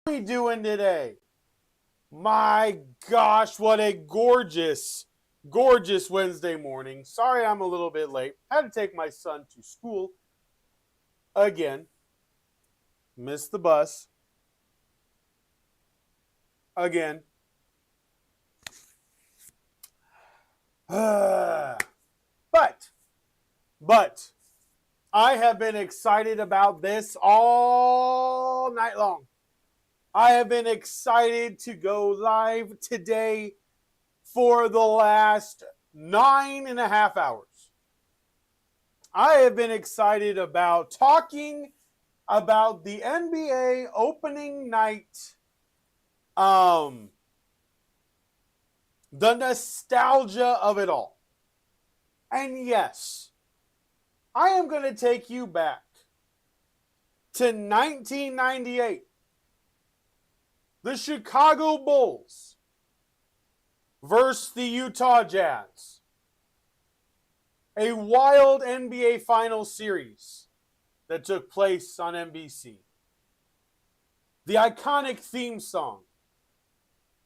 We doing today? My gosh, what a gorgeous, gorgeous Wednesday morning. Sorry I'm a little bit late. Had to take my son to school again. Missed the bus again. but, but, I have been excited about this all night long. I have been excited to go live today for the last 9.5 hours. I have been excited about talking about the NBA opening night, the nostalgia of it all. And yes, I am going to take you back to 1998. The Chicago Bulls versus the Utah Jazz. A wild NBA Finals series that took place on NBC. The iconic theme song.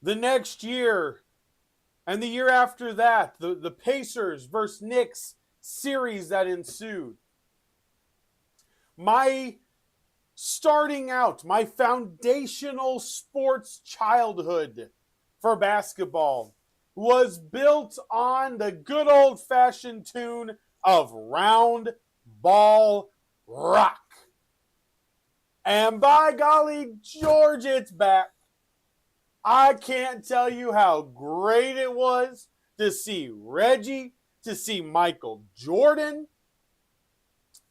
The next year and the year after that, the Pacers versus Knicks series that ensued. My starting out, my foundational sports childhood for basketball was built on the good old-fashioned tune of Round Ball Rock. And by golly, George, it's back. I can't tell you how great it was to see Reggie, to see Michael Jordan.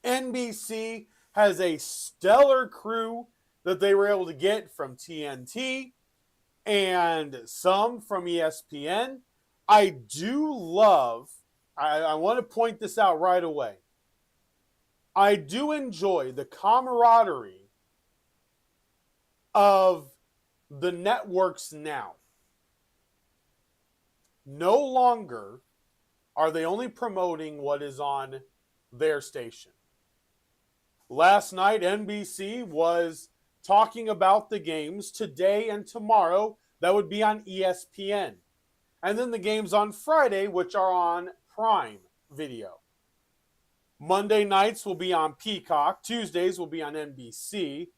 NBC has a stellar crew that they were able to get from TNT and some from ESPN. I do love, I want to point this out right away. I do enjoy the camaraderie of the networks now. No longer are they only promoting what is on their station. Last night, NBC was talking about the games today and tomorrow that would be on ESPN. And then the games on Friday, which are on Prime Video. Monday nights will be on Peacock. Tuesdays will be on NBC.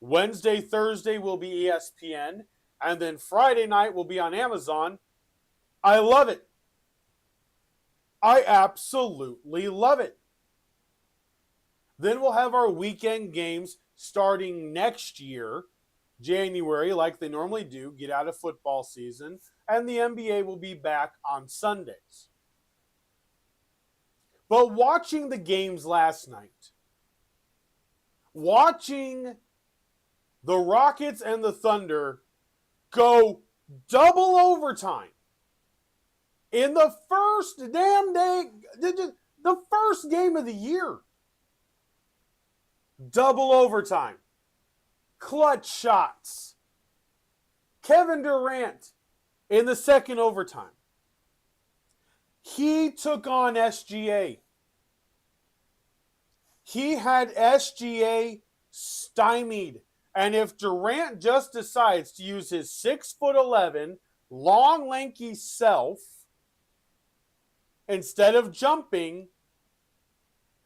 Wednesday, Thursday will be ESPN. And then Friday night will be on Amazon. I love it. I absolutely love it. Then we'll have our weekend games starting next year, January, like they normally do, get out of football season, and the NBA will be back on Sundays. But watching the games last night, watching the Rockets and the Thunder go double overtime in the first damn day, the first game of the year. Double overtime. Clutch shots. Kevin Durant in the second overtime. He took on SGA. He had SGA stymied. And if Durant just decides to use his 6'11", long, lanky self, instead of jumping,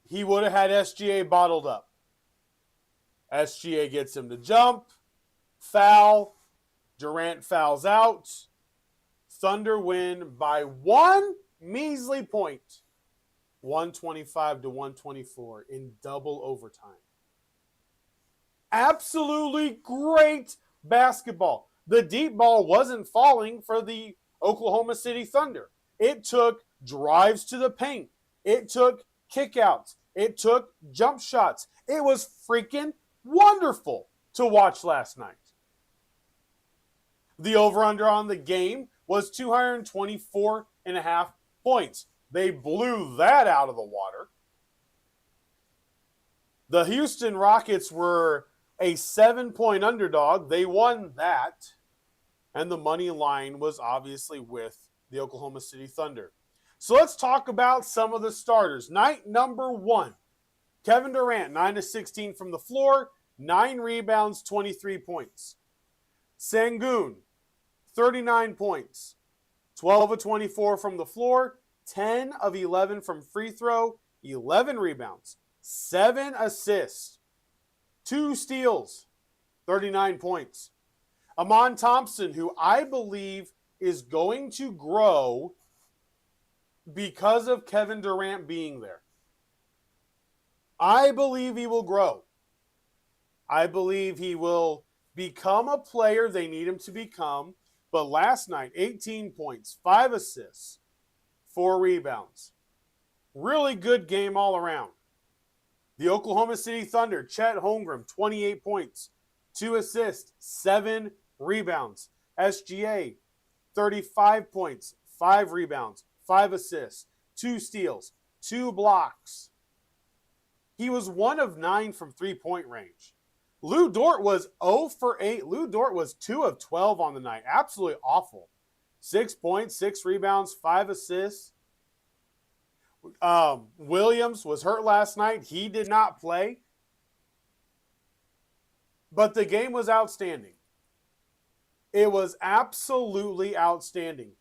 he would have had SGA bottled up. SGA gets him to jump, foul, Durant fouls out, Thunder win by one measly point, 125-124 in double overtime. Absolutely great basketball. The deep ball wasn't falling for the Oklahoma City Thunder. It took drives to the paint. It took kickouts. It took jump shots. It was freaking wonderful to watch last night. The over-under on the game was 224.5 points. They blew that out of the water. The Houston Rockets were a 7-point underdog. They won that. And the money line was obviously with the Oklahoma City Thunder. So let's talk about some of the starters. Night number one. Kevin Durant, 9 of 16 from the floor, 9 rebounds, 23 points. Sengun, 39 points. 12 of 24 from the floor, 10 of 11 from free throw, 11 rebounds, 7 assists, 2 steals, 39 points. Amon Thompson, who I believe is going to grow because of Kevin Durant being there. I believe he will grow. I believe he will become a player they need him to become. But last night, 18 points, 5 assists, 4 rebounds. Really good game all around. The Oklahoma City Thunder, Chet Holmgren, 28 points, 2 assists, 7 rebounds. SGA, 35 points, 5 rebounds, 5 assists, 2 steals, 2 blocks. He was 1 of 9 from three-point range. Lou Dort was 0 for 8. Lou Dort was 2 of 12 on the night. Absolutely awful. 6 points, 6 rebounds, 5 assists. Williams was hurt last night. He did not play. But the game was outstanding. It was absolutely outstanding.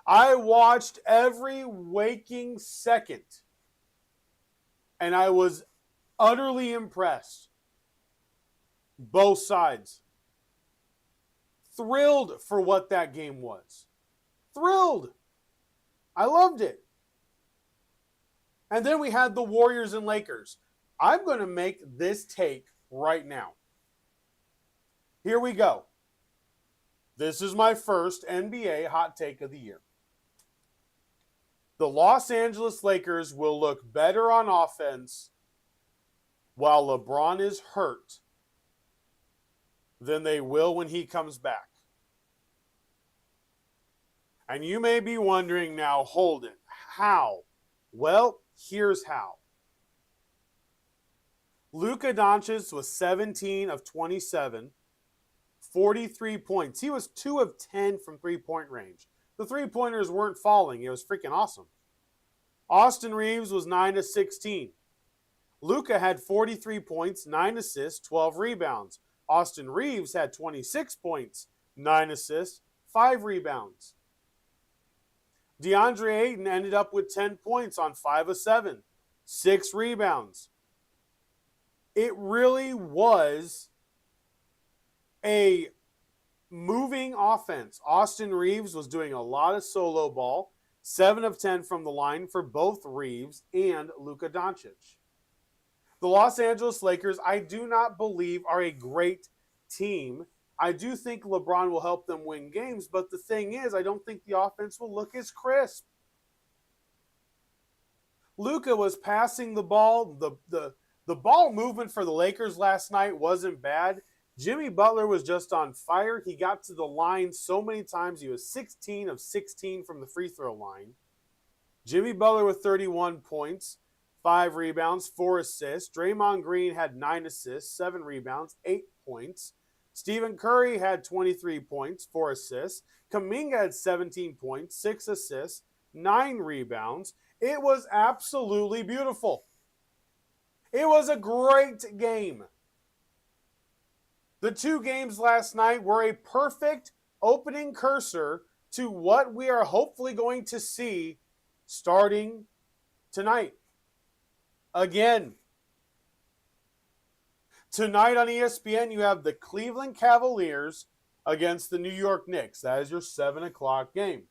I watched every waking second, and I was utterly impressed. Both sides. Thrilled for what that game was. Thrilled. I loved it. And then we had the Warriors and Lakers. I'm going to make this take right now. Here we go. This is my first NBA hot take of the year. The Los Angeles Lakers will look better on offense while LeBron is hurt than they will when he comes back. And you may be wondering now, Holden, how? Well, here's how. Luka Doncic was 17 of 27, 43 points. He was 2 of 10 from three-point range. The three-pointers weren't falling. It was freaking awesome. Austin Reeves was 9 of 16. Luka had 43 points, 9 assists, 12 rebounds. Austin Reeves had 26 points, 9 assists, 5 rebounds. DeAndre Ayton ended up with 10 points on 5 of 7, 6 rebounds. It really was a moving offense. Austin Reeves was doing a lot of solo ball, 7 of 10 from the line for both Reeves and Luka Doncic. The Los Angeles Lakers, I do not believe, are a great team. I do think LeBron will help them win games, but the thing is, I don't think the offense will look as crisp. Luka was passing the ball. The ball movement for the Lakers last night wasn't bad. Jimmy Butler was just on fire. He got to the line so many times. He was 16 of 16 from the free throw line. Jimmy Butler with 31 points. 5 rebounds, 4 assists. Draymond Green had 9 assists, 7 rebounds, 8 points. Stephen Curry had 23 points, 4 assists. Kuminga had 17 points, 6 assists, 9 rebounds. It was absolutely beautiful. It was a great game. The 2 games last night were a perfect opening cursor to what we are hopefully going to see starting tonight. Again, tonight on ESPN, you have the Cleveland Cavaliers against the New York Knicks. That is your 7 o'clock game.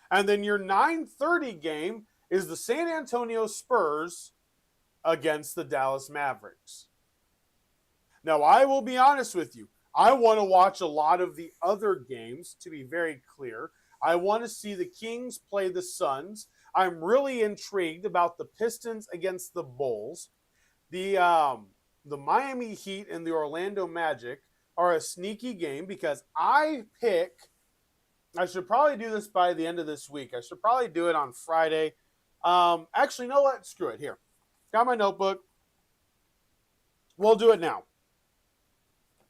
And then your 9:30 game is the San Antonio Spurs against the Dallas Mavericks. Now, I will be honest with you. I want to watch a lot of the other games, to be very clear. I want to see the Kings play the Suns. I'm really intrigued about the Pistons against the Bulls. The Miami Heat and the Orlando Magic are a sneaky game because I should probably do this by the end of this week. I should probably do it on Friday. Actually, you know what? Screw it. Here. Got my notebook. We'll do it now.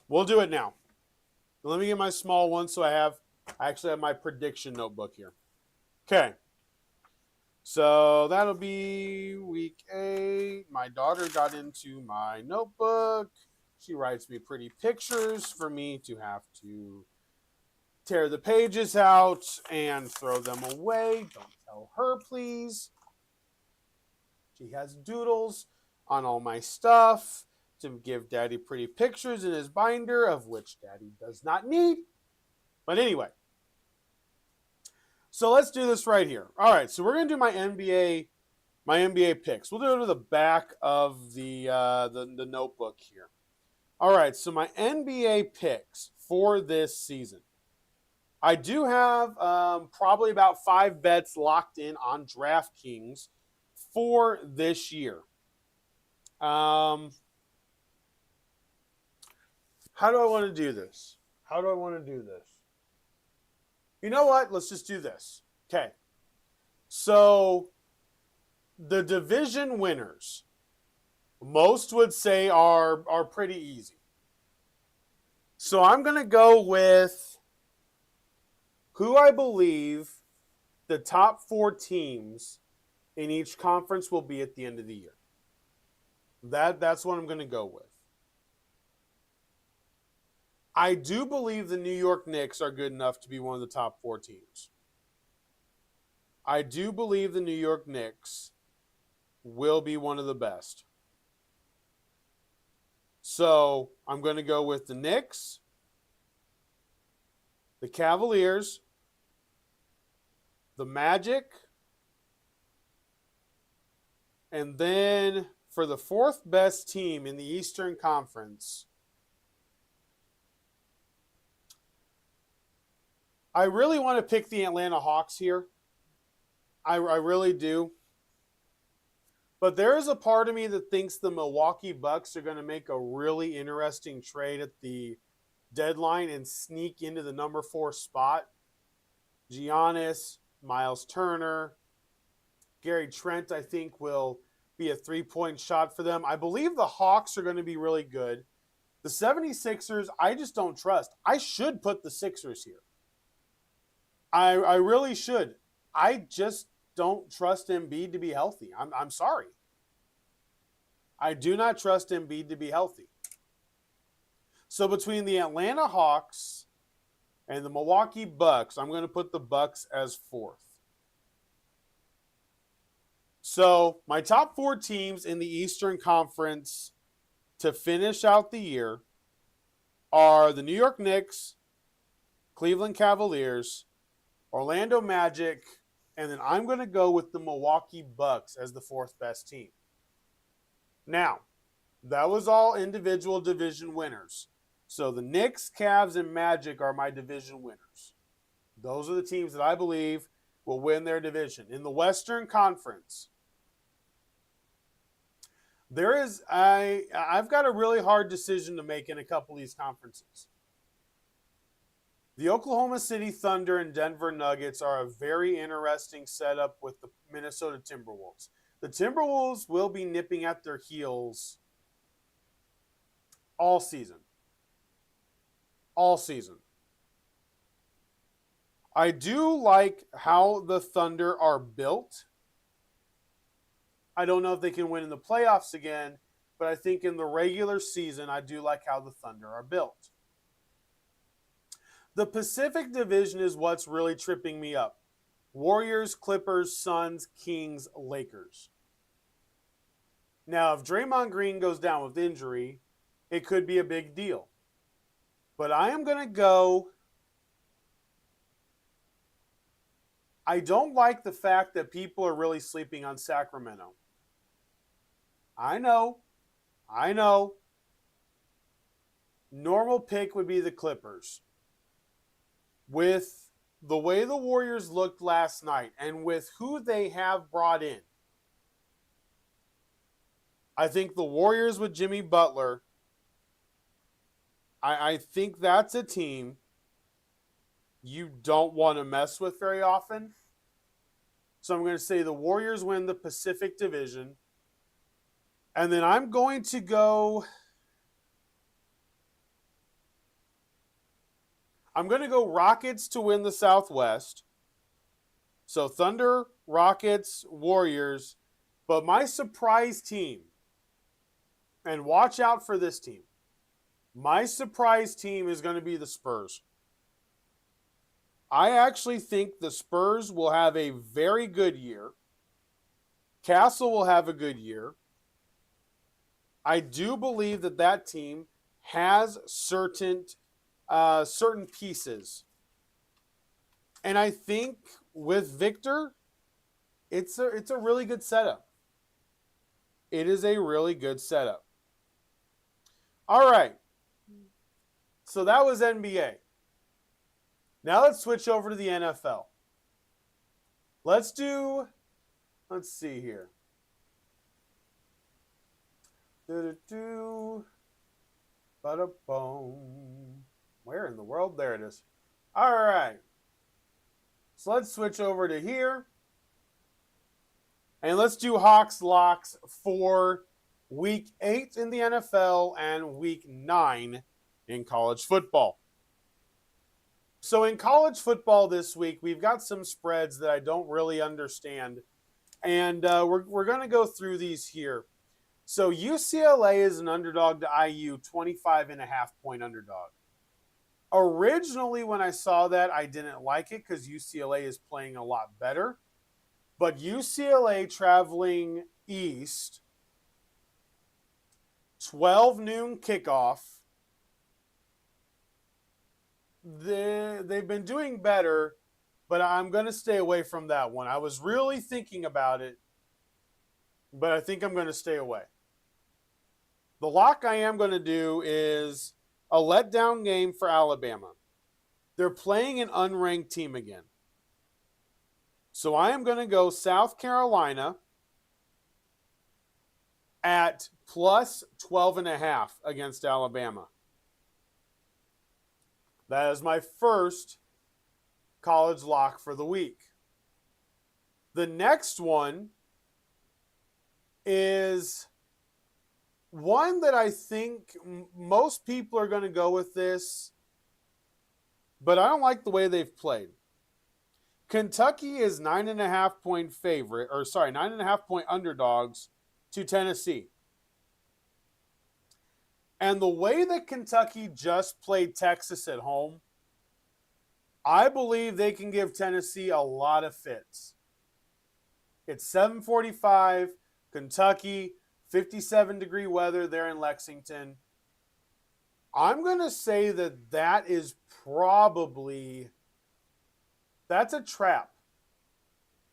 Let me get my small one so I actually have my prediction notebook here. Okay. So that'll be week 8. My daughter got into my notebook. She writes me pretty pictures for me to have to tear the pages out and throw them away. Don't tell her, please. She has doodles on all my stuff to give Daddy pretty pictures in his binder, of which Daddy does not need. But anyway, so let's do this right here. All right, so we're gonna do my NBA picks. We'll do it to the back of the notebook here. All right, so my NBA picks for this season. I do have probably about 5 bets locked in on DraftKings for this year. How do I want to do this? You know what? Let's just do this. Okay. So the division winners, most would say are pretty easy. So I'm going to go with who I believe the top 4 teams in each conference will be at the end of the year. That's what I'm going to go with. I do believe the New York Knicks are good enough to be one of the top 4 teams. I do believe the New York Knicks will be one of the best. So I'm going to go with the Knicks, the Cavaliers, the Magic, and then for the 4th best team in the Eastern Conference, I really want to pick the Atlanta Hawks here. I really do. But there is a part of me that thinks the Milwaukee Bucks are going to make a really interesting trade at the deadline and sneak into the number 4 spot. Giannis, Miles Turner, Gary Trent, I think, will be a 3-point shot for them. I believe the Hawks are going to be really good. The 76ers, I just don't trust. I should put the Sixers here. I really should. I just don't trust Embiid to be healthy. I'm sorry. I do not trust Embiid to be healthy. So between the Atlanta Hawks and the Milwaukee Bucks, I'm going to put the Bucks as 4th. So my top 4 teams in the Eastern Conference to finish out the year are the New York Knicks, Cleveland Cavaliers, Orlando Magic, and then I'm going to go with the Milwaukee Bucks as the 4th best team. Now, that was all individual division winners. So the Knicks, Cavs, and Magic are my division winners. Those are the teams that I believe will win their division. In the Western Conference, I've got a really hard decision to make in a couple of these conferences. The Oklahoma City Thunder and Denver Nuggets are a very interesting setup with the Minnesota Timberwolves. The Timberwolves will be nipping at their heels all season. All season. I do like how the Thunder are built. I don't know if they can win in the playoffs again, but I think in the regular season, I do like how the Thunder are built. The Pacific Division is what's really tripping me up. Warriors, Clippers, Suns, Kings, Lakers. Now, if Draymond Green goes down with injury, it could be a big deal. But I am going to go. I don't like the fact that people are really sleeping on Sacramento. I know. Normal pick would be the Clippers. With the way the Warriors looked last night and with who they have brought in, I think the Warriors with Jimmy Butler, I think that's a team you don't want to mess with very often. So I'm going to say the Warriors win the Pacific Division. And then I'm going to go Rockets to win the Southwest. So Thunder, Rockets, Warriors. But my surprise team, and watch out for this team. My surprise team is going to be the Spurs. I actually think the Spurs will have a very good year. Castle will have a good year. I do believe that team has certain pieces, and I think with Victor, it's a really good setup. It is a really good setup. All right, so that was NBA. Now let's switch over to the NFL. Let's see here. Ba-da-boom. Where in the world? There it is. All right. So let's switch over to here. And let's do Hawks locks for week 8 in the NFL and week 9 in college football. So in college football this week, we've got some spreads that I don't really understand. And we're going to go through these here. So UCLA is an underdog to IU, 25.5-point underdog. Originally, when I saw that, I didn't like it because UCLA is playing a lot better. But UCLA traveling east, 12 noon kickoff. They've been doing better, but I'm going to stay away from that one. I was really thinking about it, but I think I'm going to stay away. The lock I am going to do is a letdown game for Alabama. They're playing an unranked team again. So I am going to go South Carolina at plus 12.5 against Alabama. That is my first college lock for the week. The next one is one that I think most people are going to go with this, but I don't like the way they've played. Kentucky is 9.5-point favorite, 9.5-point underdogs to Tennessee. And the way that Kentucky just played Texas at home, I believe they can give Tennessee a lot of fits. It's 7:45, Kentucky, 57-degree weather there in Lexington. I'm going to say that is probably, that's a trap.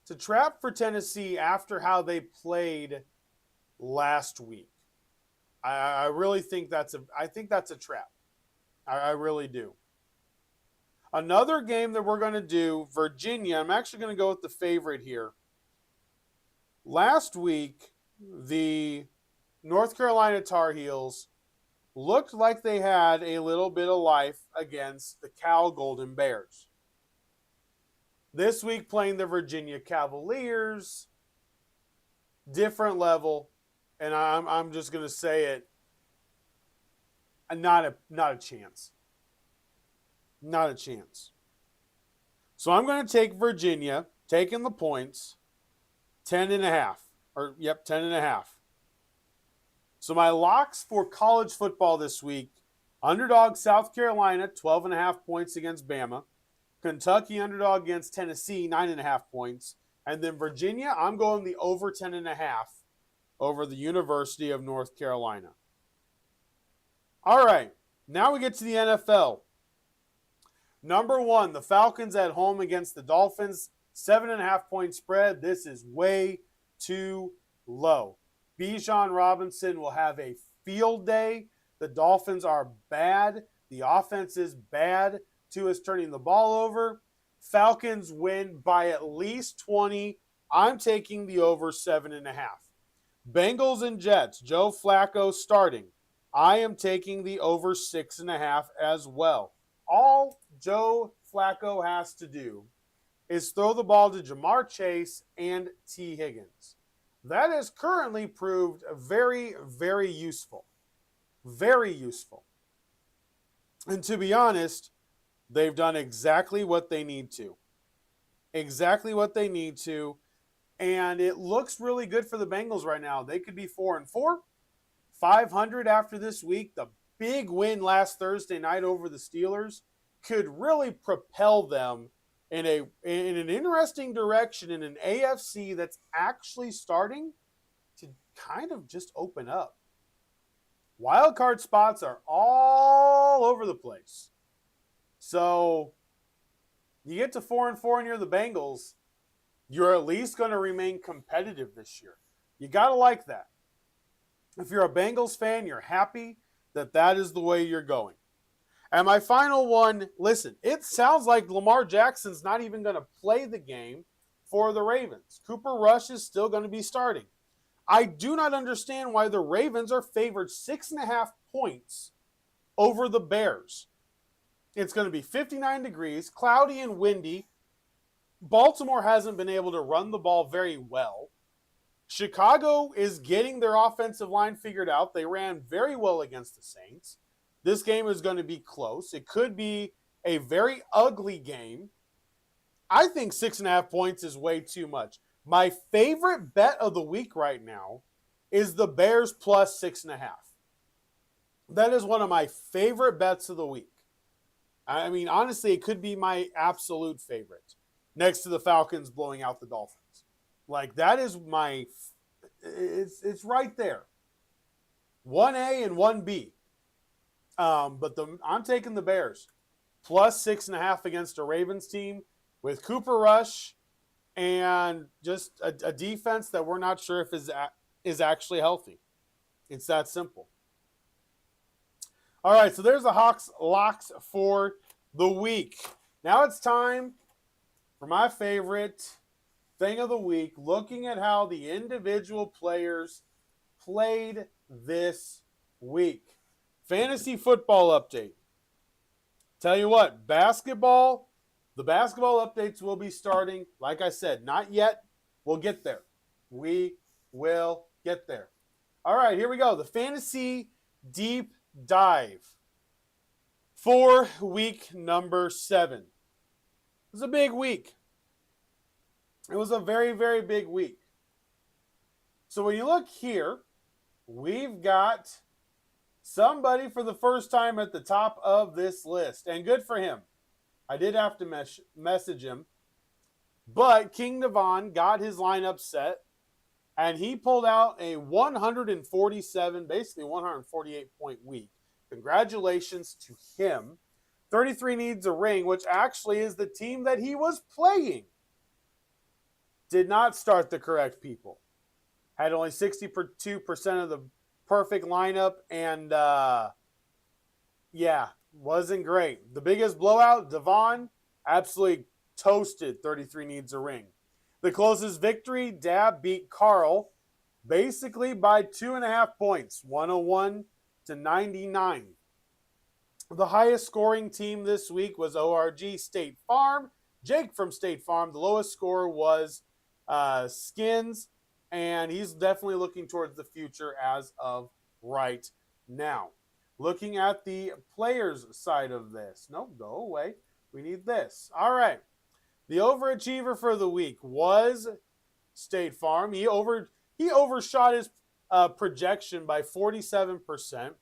It's a trap for Tennessee after how they played last week. I really think that's a trap. I really do. Another game that we're going to do, Virginia. I'm actually going to go with the favorite here. Last week, the North Carolina Tar Heels looked like they had a little bit of life against the Cal Golden Bears. This week, playing the Virginia Cavaliers, different level. And I'm just going to say it, not a chance. Not a chance. So I'm going to take Virginia, taking the points, 10.5. 10.5. So my locks for college football this week, underdog South Carolina, 12.5 points against Bama. Kentucky underdog against Tennessee, 9.5 points. And then Virginia, I'm going the over 10.5. Over the University of North Carolina. All right, now we get to the NFL. Number 1, the Falcons at home against the Dolphins, 7.5-point spread. This is way too low. Bijan Robinson will have a field day. The Dolphins are bad. The offense is bad. Tua is turning the ball over. Falcons win by at least 20. I'm taking the over 7.5. Bengals and Jets, Joe Flacco starting. I am taking the over 6.5 as well. All Joe Flacco has to do is throw the ball to Jamar Chase and T. Higgins. That is currently proved very, very useful. Very useful. And to be honest, they've done exactly what they need to. Exactly what they need to. And it looks really good for the Bengals right now. They could be 4-4, 500 after this week. The big win last Thursday night over the Steelers could really propel them in an interesting direction in an AFC that's actually starting to kind of just open up. Wild card spots are all over the place. So you get to 4-4 and you're the Bengals, you're at least going to remain competitive this year. You got to like that. If you're a Bengals fan, you're happy that that is the way you're going. And my final one, listen, it sounds like Lamar Jackson's not even going to play the game for the Ravens. Cooper Rush is still going to be starting. I do not understand why the Ravens are favored 6.5 points over the Bears. It's going to be 59 degrees, cloudy and windy. Baltimore hasn't been able to run the ball very well. Chicago is getting their offensive line figured out. They ran very well against the Saints. This game is going to be close. It could be a very ugly game. I think 6.5 points is way too much. My favorite bet of the week right now is the Bears plus 6.5. That is one of my favorite bets of the week. I mean, honestly, it could be my absolute favorite next to the Falcons blowing out the Dolphins. Like, that is my, it's right there. 1A and 1B. But I'm taking the Bears plus 6.5 against a Ravens team with Cooper Rush and just a defense that we're not sure if is actually healthy. It's that simple. All right, so there's the Hawks locks for the week. Now it's time for my favorite thing of the week, looking at how the individual players played this week. Fantasy football update. Tell you what, the basketball updates will be starting. Like I said, not yet. We'll get there. We will get there. All right, here we go. The fantasy deep dive for week number 7. It was a big week. It was a very, very big week. So when you look here, we've got somebody for the first time at the top of this list. And good for him. I did have to message him. But King Devon got his lineup set. And he pulled out a 147, basically 148-point week. Congratulations to him. 33 needs a ring, which actually is the team that he was playing. Did not start the correct people. Had only 62% of the perfect lineup, and wasn't great. The biggest blowout, Devon absolutely toasted 33 needs a ring. The closest victory, Dab beat Carl basically by 2.5 points, 101 to 99. The highest scoring team this week was ORG State Farm. Jake from State Farm. The lowest score was Skins, and he's definitely looking towards the future as of right now. Looking at the players' side of this. Nope, go away. We need this. All right. The overachiever for the week was State Farm. He overshot his projection by 47%.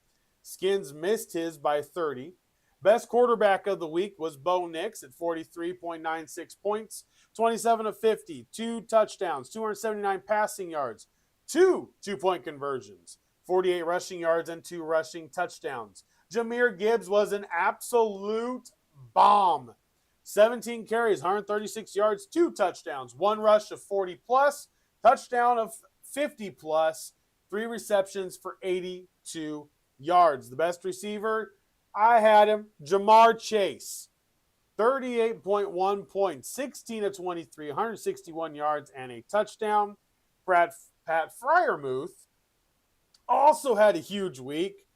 Skins missed his by 30. Best quarterback of the week was Bo Nix at 43.96 points, 27 of 50, 2 touchdowns, 279 passing yards, 2 two-point conversions, 48 rushing yards, and 2 rushing touchdowns. Jahmyr Gibbs was an absolute bomb. 17 carries, 136 yards, 2 touchdowns, 1 rush of 40+, touchdown of 50+, 3 receptions for 82 yards. The best receiver, I had him, Jamar Chase. 38.1 points, 16 of 23, 161 yards, and a touchdown. Pat Freiermuth also had a huge week.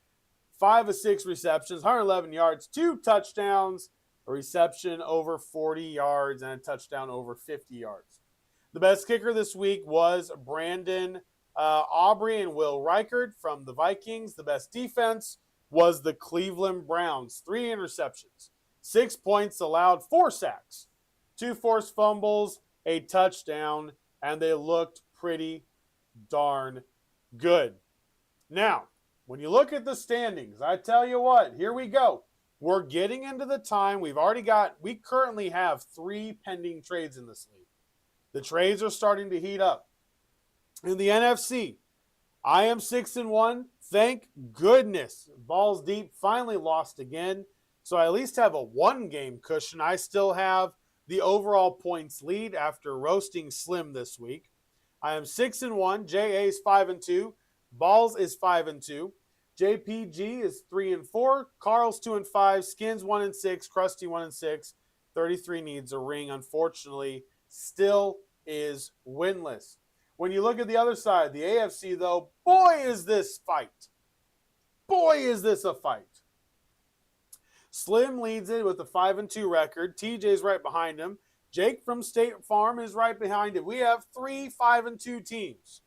5 of 6 receptions, 111 yards, 2 touchdowns, a reception over 40 yards, and a touchdown over 50 yards. The best kicker this week was Brandon Aubrey and Will Reichard from the Vikings. The best defense was the Cleveland Browns. 3 interceptions, 6 points allowed, 4 sacks, 2 forced fumbles, a touchdown, and they looked pretty darn good. Now, when you look at the standings, I tell you what, here we go. We're getting into the time. We currently have 3 pending trades in this league. The trades are starting to heat up. In the NFC, I am 6-1. Thank goodness. Balls deep finally lost again. So I at least have a 1-game cushion. I still have the overall points lead after roasting Slim this week. I am 6-1. JA is 5-2. Balls is 5-2. JPG is 3-4. Carl's 2-5. Skins 1-6. Krusty 1-6. 33 needs a ring. Unfortunately, still is winless. When you look at the other side, the AFC, though, boy, is this fight. Boy, is this a fight. Slim leads it with a 5-2 record. TJ's right behind him. Jake from State Farm is right behind it. We have 3 5-2 teams.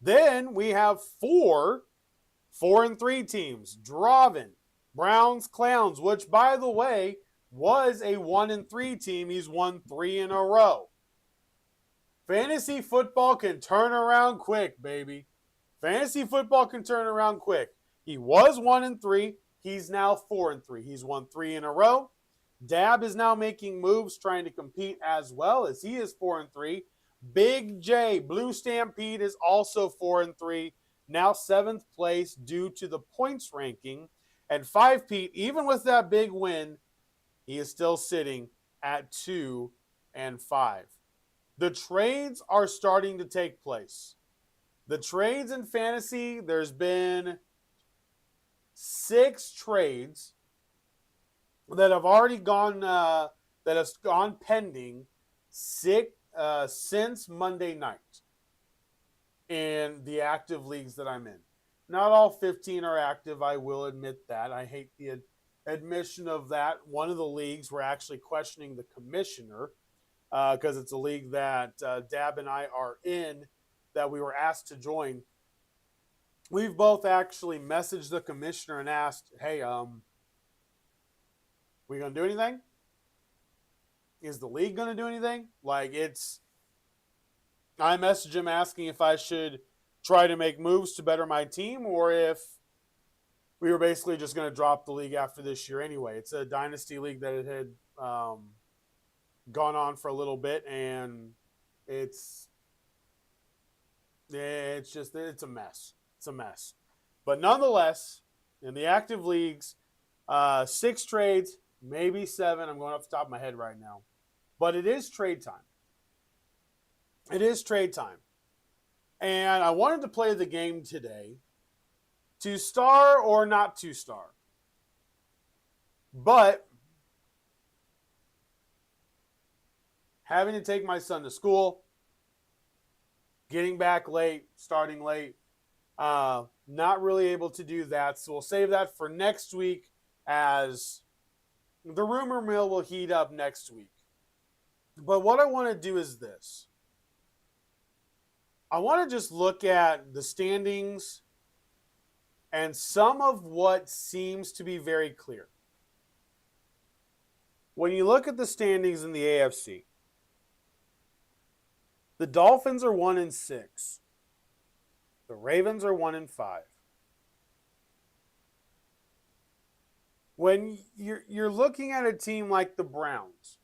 Then we have 4 4-3 teams. Dravin, Browns, Clowns, which, by the way, was a 1-3 team. He's won 3 in a row. Fantasy football can turn around quick, baby. Fantasy football can turn around quick. He was 1-3. He's now 4-3. He's won 3 in a row. Dab is now making moves, trying to compete as well as he is 4-3. Big J, Blue Stampede, is also 4-3. Now 7th place due to the points ranking. And 5 Pete, even with that big win, he is still sitting at 2-5. The trades are starting to take place. The trades in fantasy, there's been 6 trades that have already gone pending since Monday night in the active leagues that I'm in. Not all 15 are active, I will admit that. I hate the admission of that. One of the leagues, we're actually questioning the commissioner because it's a league that Dab and I are in that we were asked to join. We've both actually messaged the commissioner and asked, hey, we going to do anything? Is the league going to do anything? I messaged him asking if I should try to make moves to better my team or if we were basically just going to drop the league after this year anyway. It's a dynasty league that it had gone on for a little bit, and it's a mess. It's a mess. But nonetheless, in the active leagues, 6 trades, maybe 7. I'm going off the top of my head right now. But it is trade time. It is trade time. And I wanted to play the game today to star or not to star. But having to take my son to school, getting back late, starting late, not really able to do that. So we'll save that for next week as the rumor mill will heat up next week. But what I want to do is this. I want to just look at the standings and some of what seems to be very clear. When you look at the standings in the AFC, the Dolphins are 1-6. The Ravens are 1-5. When you're looking at a team like the Browns,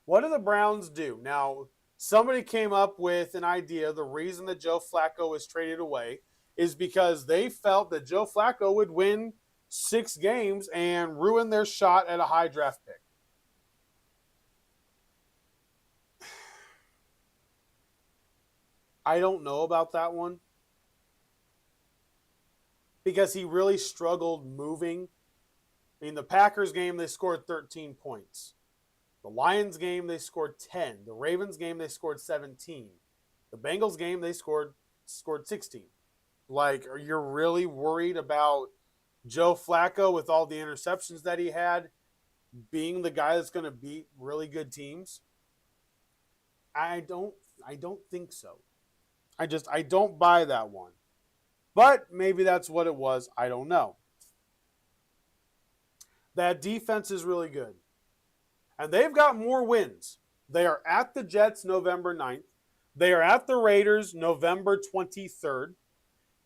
what do the Browns do? Now, somebody came up with an idea. The reason that Joe Flacco was traded away is because they felt that Joe Flacco would win 6 games and ruin their shot at a high draft pick. I don't know about that one because he really struggled moving. In the Packers game, they scored 13 points. The Lions game, they scored 10. The Ravens game, they scored 17. The Bengals game, they scored 16. Are you really worried about Joe Flacco with all the interceptions that he had being the guy that's going to beat really good teams? I don't think so. I don't buy that one. But maybe that's what it was. I don't know. That defense is really good. And they've got more wins. They are at the Jets November 9th. They are at the Raiders November 23rd.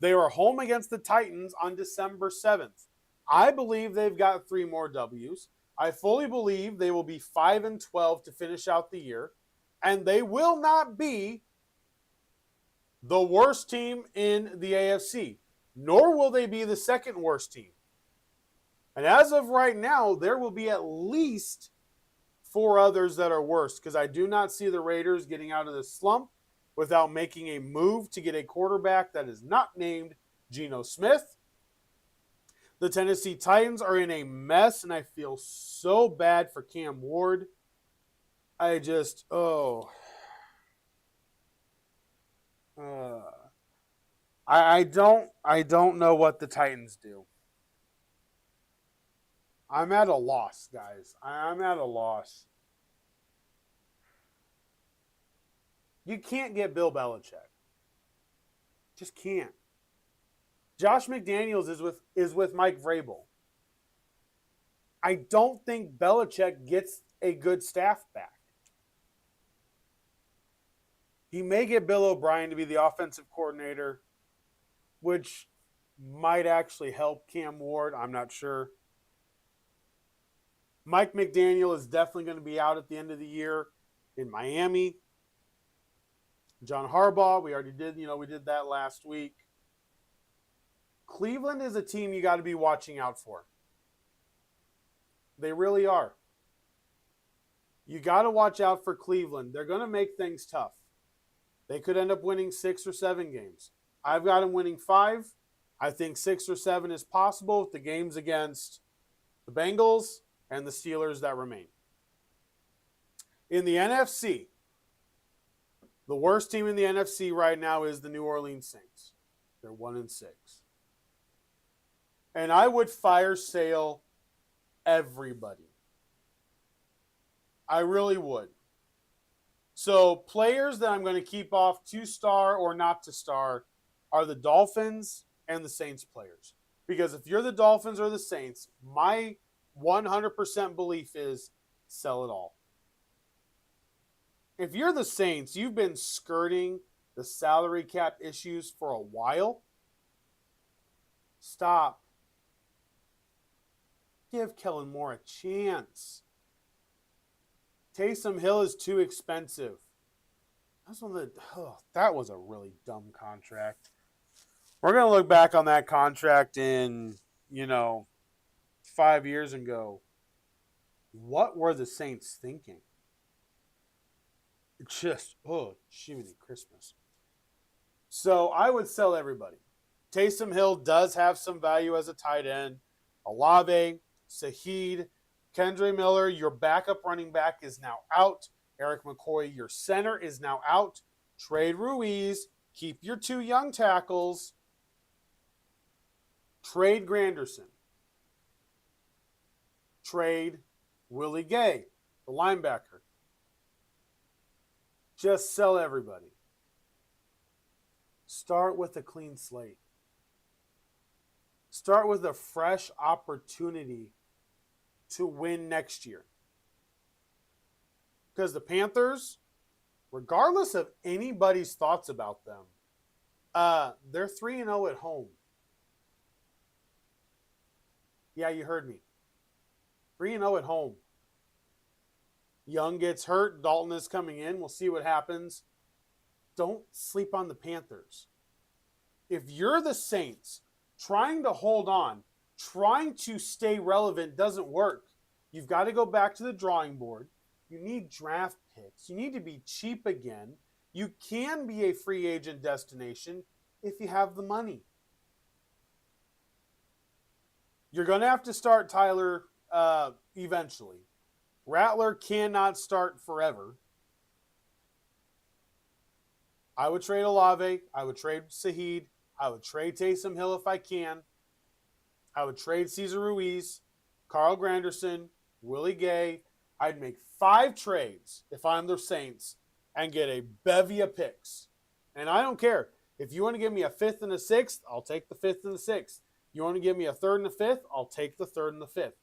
They are home against the Titans on December 7th. I believe they've got 3 more W's. I fully believe they will be 5-12 to finish out the year, and they will not be the worst team in the AFC, nor will they be the second worst team. And as of right now, there will be at least 4 others that are worse, because I do not see the Raiders getting out of this slump without making a move to get a quarterback that is not named Geno Smith. The Tennessee Titans are in a mess, and I feel so bad for Cam Ward. I just, I don't know what the Titans do. I'm at a loss, guys. I'm at a loss. You can't get Bill Belichick. Just can't. Josh McDaniels is with Mike Vrabel. I don't think Belichick gets a good staff back. He may get Bill O'Brien to be the offensive coordinator, which might actually help Cam Ward. I'm not sure. Mike McDaniel is definitely going to be out at the end of the year in Miami. John Harbaugh, we already did, we did that last week. Cleveland is a team you got to be watching out for. They really are. You got to watch out for Cleveland. They're going to make things tough. They could end up winning 6 or 7 games. I've got them winning 5. I think 6 or 7 is possible with the games against the Bengals and the Steelers that remain. In the NFC, the worst team in the NFC right now is the New Orleans Saints. They're 1-6. And I would fire sale everybody. I really would. So players that I'm going to keep off to star or not to star are the Dolphins and the Saints players. Because if you're the Dolphins or the Saints, my 100% belief is sell it all. If you're the Saints, you've been skirting the salary cap issues for a while. Stop. Give Kellen Moore a chance. Taysom Hill is too expensive. That was a really dumb contract. We're going to look back on that contract in, 5 years and go, what were the Saints thinking? Just, Jiminy Christmas. So I would sell everybody. Taysom Hill does have some value as a tight end. Olave, Saheed, Kendre Miller, your backup running back, is now out. Eric McCoy, your center, is now out. Trade Ruiz. Keep your 2 young tackles. Trade Granderson. Trade Willie Gay, the linebacker. Just sell everybody. Start with a clean slate. Start with a fresh opportunity to win next year. Because the Panthers, regardless of anybody's thoughts about them, they're 3-0 at home. Yeah, you heard me. 3-0 at home. Young gets hurt. Dalton is coming in. We'll see what happens. Don't sleep on the Panthers. If you're the Saints, trying to hold on, trying to stay relevant doesn't work. You've got to go back to the drawing board. You need draft picks. You need to be cheap again. You can be a free agent destination if you have the money. You're going to have to start Tyler eventually. Rattler cannot start forever. I would trade Olave. I would trade Saheed. I would trade Taysom Hill if I can. I would trade Cesar Ruiz, Carl Granderson, Willie Gay. I'd make 5 trades if I'm the Saints and get a bevy of picks. And I don't care. If you want to give me a 5th and a 6th, I'll take the 5th and the 6th. You want to give me a 3rd and a 5th, I'll take the 3rd and the 5th.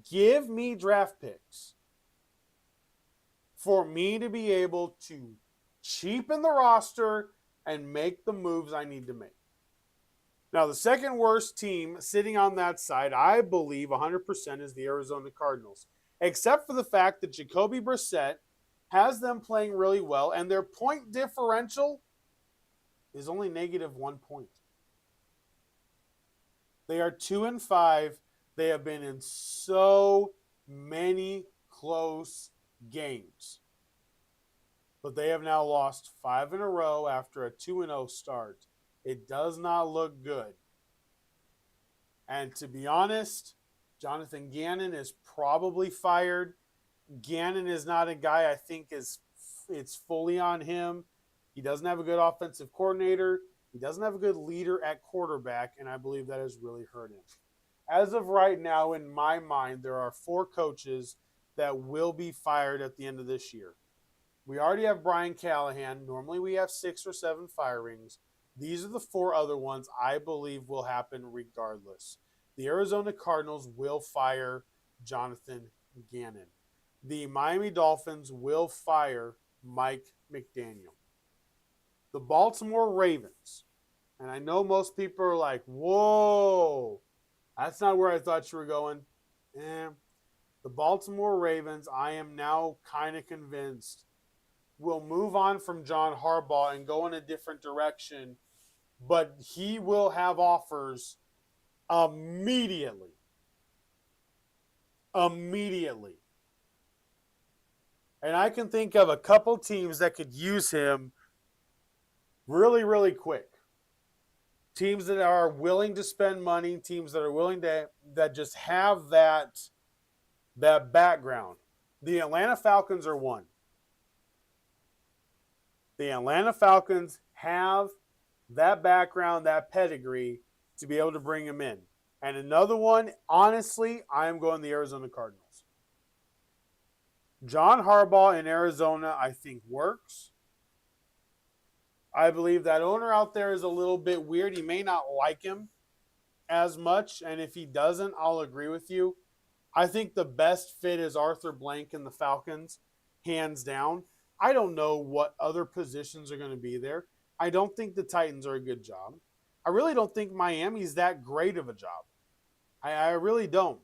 Give me draft picks for me to be able to cheapen the roster and make the moves I need to make. Now, the second worst team sitting on that side, I believe 100% is the Arizona Cardinals, except for the fact that Jacoby Brissett has them playing really well, and their point differential is only negative 1 point. They are 2-5. They have been in so many close games. But they have now lost 5 in a row after a 2-0 start. It does not look good. And to be honest, Jonathan Gannon is probably fired. Gannon is not a guy I think it's fully on him. He doesn't have a good offensive coordinator. He doesn't have a good leader at quarterback, and I believe that has really hurt him. As of right now, in my mind, there are 4 coaches that will be fired at the end of this year. We already have Brian Callahan. Normally we have 6 or 7 firings. These are the 4 other ones I believe will happen regardless. The Arizona Cardinals will fire Jonathan Gannon. The Miami Dolphins will fire Mike McDaniel. The Baltimore Ravens, and I know most people are like, whoa, that's not where I thought you were going. The Baltimore Ravens, I am now kind of convinced, will move on from John Harbaugh and go in a different direction, but he will have offers immediately. Immediately. And I can think of a couple teams that could use him really, really quick. Teams that are willing to spend money, teams that are willing to, that just have that background. The Atlanta Falcons are one. The Atlanta Falcons have that background, that pedigree to be able to bring him in. And another one, honestly, I am going the Arizona Cardinals. John Harbaugh in Arizona, I think, works. I believe that owner out there is a little bit weird. He may not like him as much, and if he doesn't, I'll agree with you. I think the best fit is Arthur Blank in the Falcons, hands down. I don't know what other positions are going to be there. I don't think the Titans are a good job. I really don't think Miami's that great of a job. I really don't.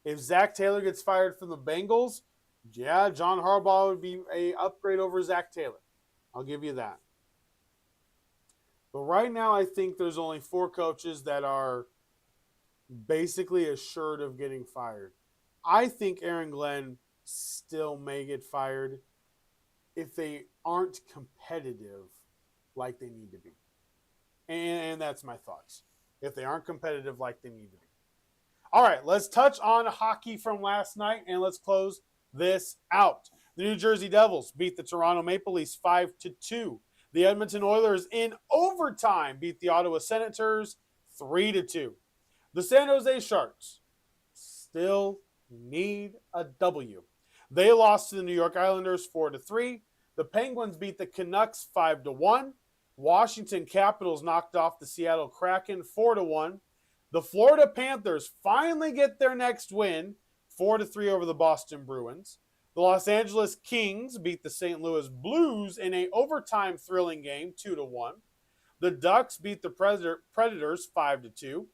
If Zach Taylor gets fired from the Bengals, yeah, John Harbaugh would be an upgrade over Zach Taylor. I'll give you that. But right now, I think there's only 4 coaches that are basically assured of getting fired. I think Aaron Glenn still may get fired if they aren't competitive like they need to be. And that's my thoughts. If they aren't competitive like they need to be. All right, let's touch on hockey from last night, and let's close this out. The New Jersey Devils beat the Toronto Maple Leafs 5-2. The Edmonton Oilers in overtime beat the Ottawa Senators 3-2. The San Jose Sharks still need a W. They lost to the New York Islanders 4-3. The Penguins beat the Canucks 5-1. Washington Capitals knocked off the Seattle Kraken 4-1. The Florida Panthers finally get their next win, 4-3 over the Boston Bruins. The Los Angeles Kings beat the St. Louis Blues in an overtime thrilling game, 2-1. The Ducks beat the Predators 5-2.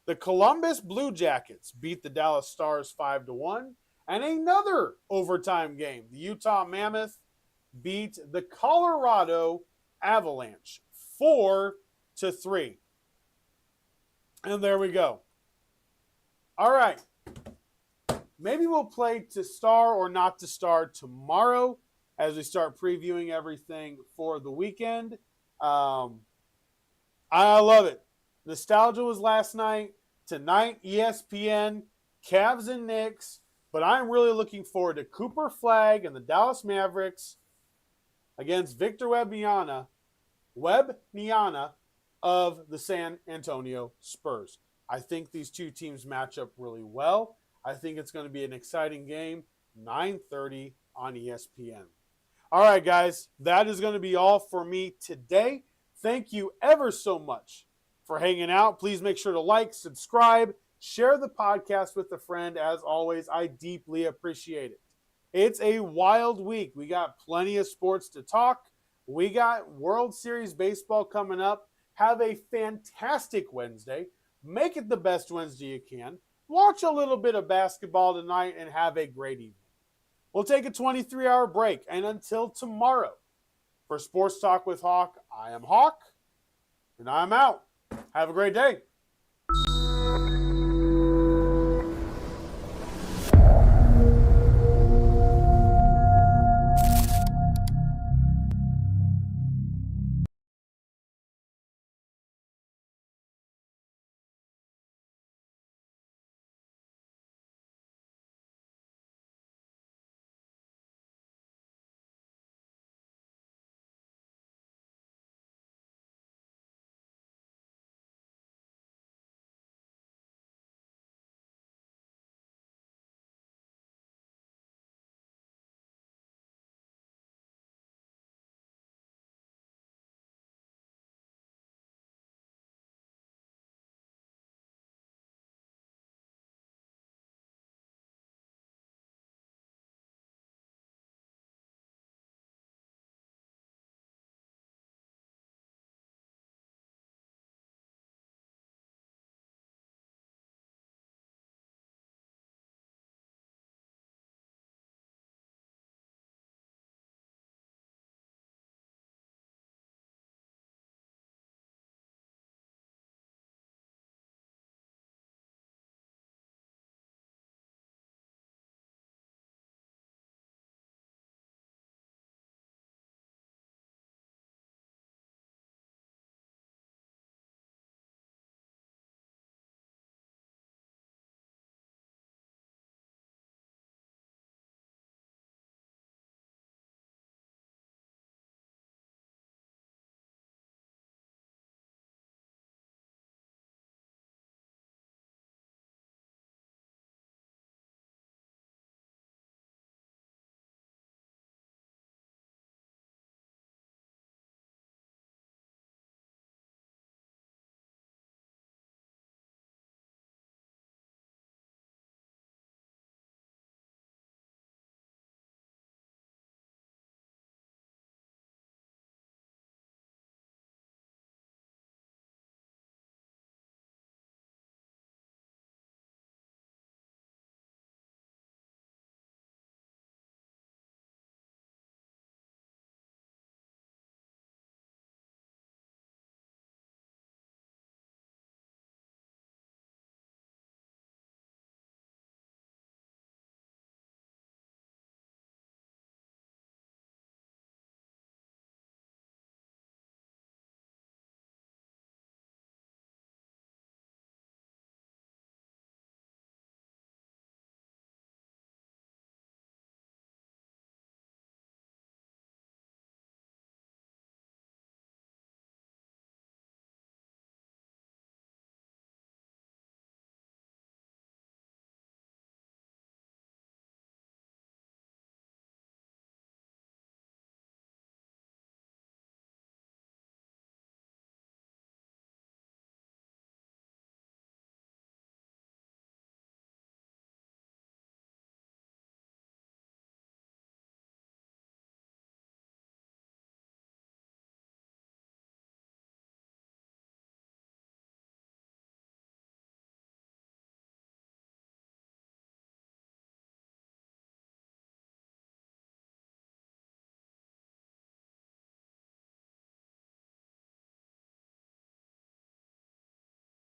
The Columbus Blue Jackets beat the Dallas Stars 5-1. And another overtime game. The Utah Mammoth beat the Colorado Avalanche 4-3. And there we go. All right. Maybe we'll play to star or not to star tomorrow as we start previewing everything for the weekend. I love it. Nostalgia was last night. Tonight, ESPN, Cavs and Knicks. But I'm really looking forward to Cooper Flagg and the Dallas Mavericks against Victor Wembanyama of the San Antonio Spurs. I think these two teams match up really well. I think it's going to be an exciting game, 9:30 on ESPN. All right, guys, that is going to be all for me today. Thank you ever so much for hanging out. Please make sure to like, subscribe, share the podcast with a friend. As always, I deeply appreciate it. It's a wild week. We got plenty of sports to talk. We got World Series baseball coming up. Have a fantastic Wednesday. Make it the best Wednesday you can. Watch a little bit of basketball tonight and have a great evening. We'll take a 23-hour break. And until tomorrow, for Sports Talk with Hawk, I am Hawk, and I'm out. Have a great day.